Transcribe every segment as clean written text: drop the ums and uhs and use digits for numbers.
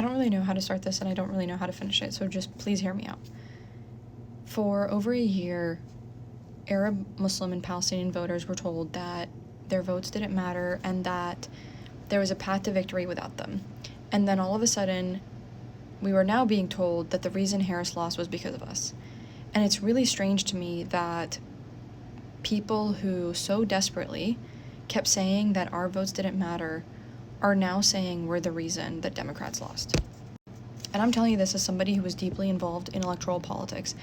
I don't really know how to start this, and I don't really know how to finish it, so just please hear me out. For over a year, Arab, Muslim, and Palestinian voters were told that their votes didn't matter and that there was a path to victory without them. And then all of a sudden, we were now being told that the reason Harris lost was because of us. And it's really strange to me that people who so desperately kept saying that our votes didn't matter are now saying we're the reason that Democrats lost. And I'm telling you this as somebody who was deeply involved in electoral politics.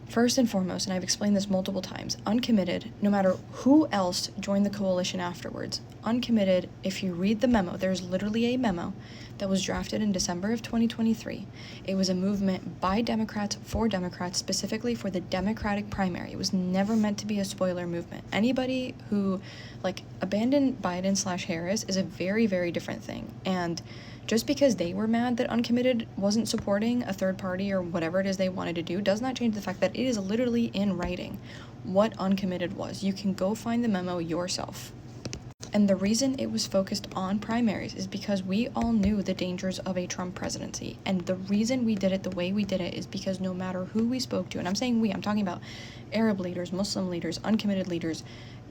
First and foremost, and I've explained this multiple times, Uncommitted, no matter who else joined the coalition afterwards, Uncommitted, if you read the memo, there's literally a memo that was drafted in December of 2023. It was a movement by Democrats for Democrats, specifically for the Democratic primary. It was never meant to be a spoiler movement. Anybody who, abandoned Biden/Harris is a very, very different thing. And just because they were mad that Uncommitted wasn't supporting a third party or whatever it is they wanted to do does not change the fact that it is literally in writing what Uncommitted was. You can go find the memo yourself. And the reason it was focused on primaries is because we all knew the dangers of a Trump presidency. And the reason we did it the way we did it is because no matter who we spoke to, and I'm saying we, I'm talking about Arab leaders, Muslim leaders, Uncommitted leaders,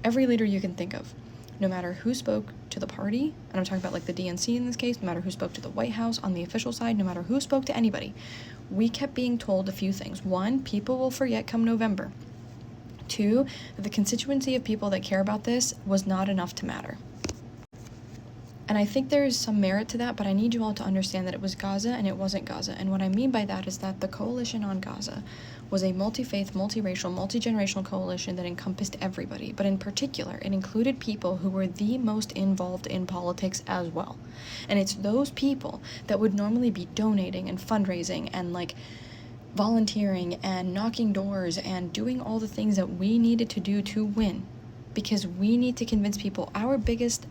every leader you can think of, no matter who spoke to the party, and I'm talking about the DNC in this case, no matter who spoke to the White House on the official side, no matter who spoke to anybody, we kept being told a few things. One, people will forget come November. Two, that the constituency of people that care about this was not enough to matter. And I think there is some merit to that, but I need you all to understand that it was Gaza and it wasn't Gaza. And what I mean by that is that the coalition on Gaza was a multi-faith, multi-racial, multi-generational coalition that encompassed everybody. But in particular, it included people who were the most involved in politics as well. And it's those people that would normally be donating and fundraising and volunteering and knocking doors and doing all the things that we needed to do to win. Because we need to convince people our biggest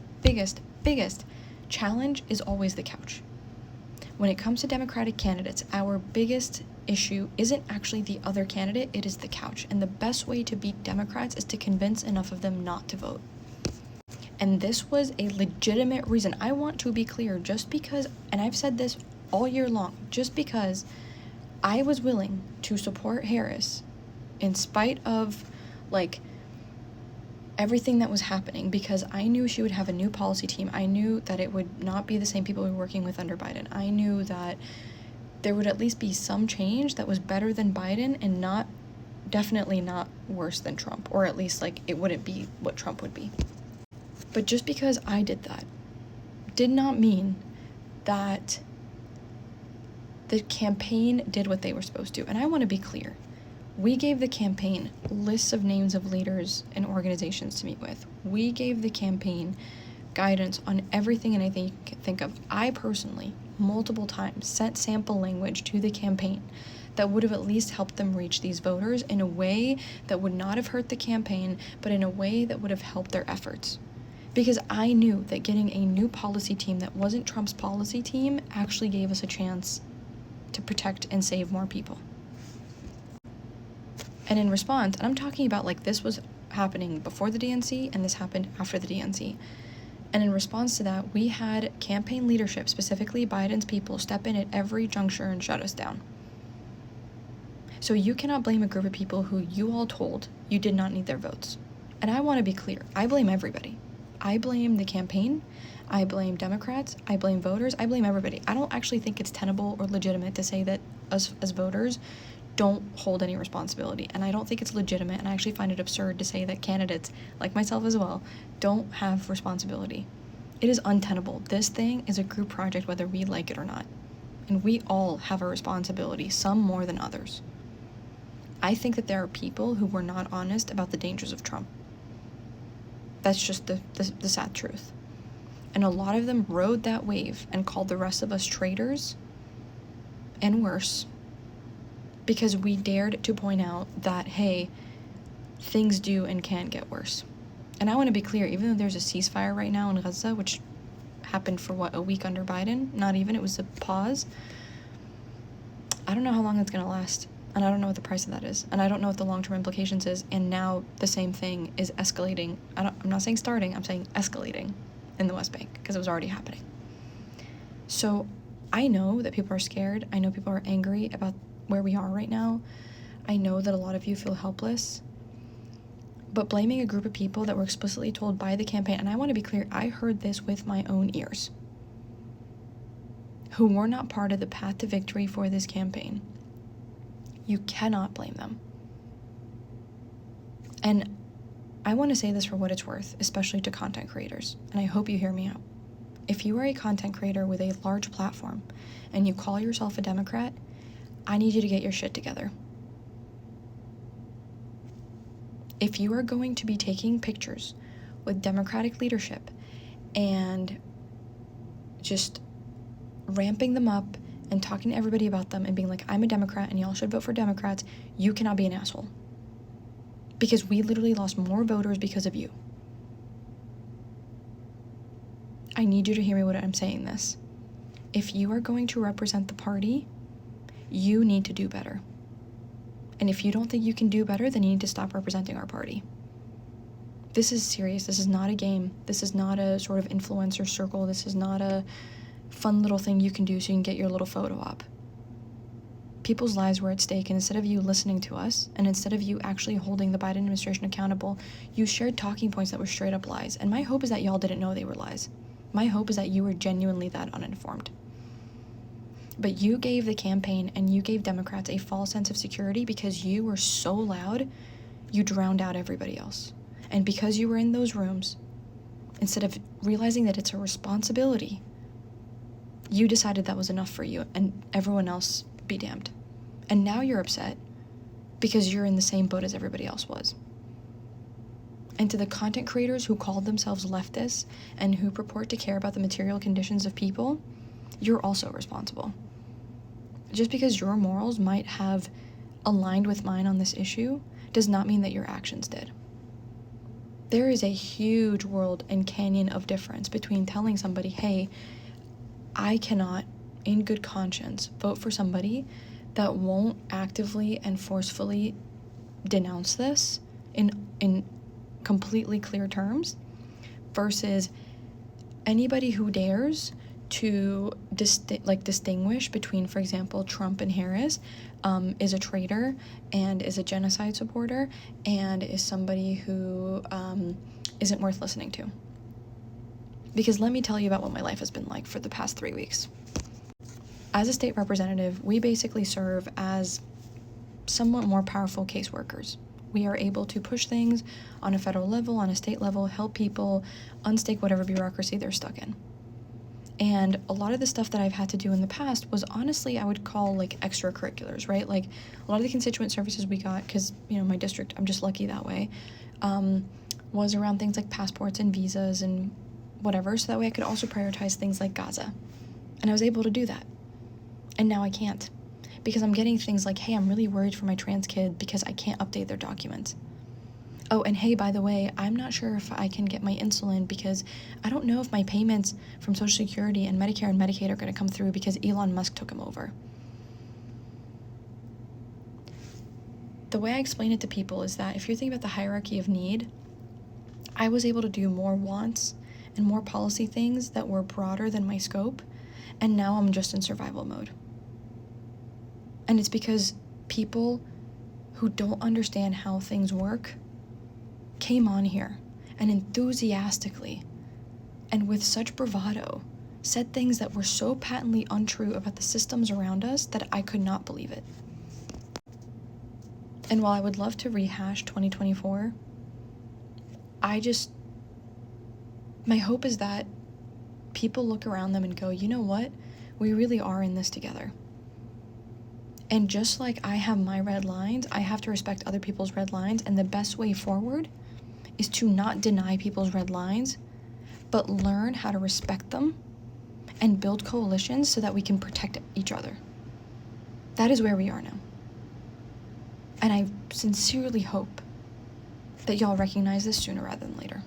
challenge is always the couch. When it comes to Democratic candidates, our biggest issue isn't actually the other candidate, it is the couch. And the best way to beat Democrats is to convince enough of them not to vote. And this was a legitimate reason. I want to be clear, just because, and I've said this all year long, just because I was willing to support Harris in spite of everything that was happening, because I knew she would have a new policy team. I knew that it would not be the same people we were working with under Biden. I knew that there would at least be some change that was better than Biden and definitely not worse than Trump, or at least it wouldn't be what Trump would be. But just because I did that did not mean that the campaign did what they were supposed to. And I want to be clear. We gave the campaign lists of names of leaders and organizations to meet with. We gave the campaign guidance on everything and anything you can think of. I personally, multiple times, sent sample language to the campaign that would have at least helped them reach these voters in a way that would not have hurt the campaign, but in a way that would have helped their efforts. Because I knew that getting a new policy team that wasn't Trump's policy team actually gave us a chance to protect and save more people. And in response, and I'm talking about this was happening before the DNC and this happened after the DNC. And in response to that, we had campaign leadership, specifically Biden's people, step in at every juncture and shut us down. So you cannot blame a group of people who you all told you did not need their votes. And I want to be clear, I blame everybody. I blame the campaign, I blame Democrats, I blame voters, I blame everybody. I don't actually think it's tenable or legitimate to say that us as voters don't hold any responsibility. And I don't think it's legitimate, and I actually find it absurd to say that candidates, like myself as well, don't have responsibility. It is untenable. This thing is a group project whether we like it or not. And we all have a responsibility, some more than others. I think that there are people who were not honest about the dangers of Trump. That's just the sad truth. And a lot of them rode that wave and called the rest of us traitors and worse, because we dared to point out that, hey, things do and can get worse. And I want to be clear, even though there's a ceasefire right now in Gaza, which happened for a week under Biden, not even, it was a pause, I don't know how long it's going to last. And I don't know what the price of that is. And I don't know what the long-term implications is. And now the same thing is escalating. I'm not saying starting, I'm saying escalating in the West Bank, because it was already happening. So I know that people are scared. I know people are angry about where we are right now. I know that a lot of you feel helpless. But blaming a group of people that were explicitly told by the campaign, and I want to be clear, I heard this with my own ears, who were not part of the path to victory for this campaign. You cannot blame them. And I want to say this for what it's worth, especially to content creators, and I hope you hear me out. If you are a content creator with a large platform and you call yourself a Democrat, I need you to get your shit together. If you are going to be taking pictures with Democratic leadership and just ramping them up and talking to everybody about them and being like, I'm a Democrat and y'all should vote for Democrats, you cannot be an asshole. Because we literally lost more voters because of you. I need you to hear me when I'm saying this. If you are going to represent the party, you need to do better. And if you don't think you can do better, then you need to stop representing our party. This is serious. This is not a game. This is not a sort of influencer circle. This is not a fun little thing you can do so you can get your little photo op. People's lives were at stake, and instead of you listening to us, and instead of you actually holding the Biden administration accountable, you shared talking points that were straight up lies. And my hope is that y'all didn't know they were lies. My hope is that you were genuinely that uninformed. But you gave the campaign and you gave Democrats a false sense of security because you were so loud, you drowned out everybody else. And because you were in those rooms, instead of realizing that it's a responsibility, you decided that was enough for you and everyone else be damned. And now you're upset because you're in the same boat as everybody else was. And to the content creators who called themselves leftists and who purport to care about the material conditions of people, you're also responsible. Just because your morals might have aligned with mine on this issue does not mean that your actions did. There is a huge world and canyon of difference between telling somebody, hey, I cannot, in good conscience, vote for somebody that won't actively and forcefully denounce this in completely clear terms, versus anybody who dares to distinguish between, for example, Trump and Harris, is a traitor and is a genocide supporter and is somebody who isn't worth listening to. Because let me tell you about what my life has been like for the past 3 weeks. As a state representative, we basically serve as somewhat more powerful caseworkers. We are able to push things on a federal level, on a state level, help people unstake whatever bureaucracy they're stuck in. And a lot of the stuff that I've had to do in the past was honestly, I would call like extracurriculars, right? Like a lot of the constituent services we got, because, my district, I'm just lucky that way, was around things like passports and visas and whatever. So that way I could also prioritize things like Gaza. And I was able to do that. And now I can't. Because I'm getting things like, hey, I'm really worried for my trans kid because I can't update their documents. Oh, and hey, by the way, I'm not sure if I can get my insulin because I don't know if my payments from Social Security and Medicare and Medicaid are going to come through because Elon Musk took them over. The way I explain it to people is that if you're thinking about the hierarchy of need, I was able to do more wants and more policy things that were broader than my scope, and now I'm just in survival mode. And it's because people who don't understand how things work came on here and enthusiastically and with such bravado said things that were so patently untrue about the systems around us that I could not believe it. And while I would love to rehash 2024, my hope is that people look around them and go, you know what? We really are in this together. And just like I have my red lines, I have to respect other people's red lines, and the best way forward is to not deny people's red lines, but learn how to respect them and build coalitions so that we can protect each other. That is where we are now. And I sincerely hope that y'all recognize this sooner rather than later.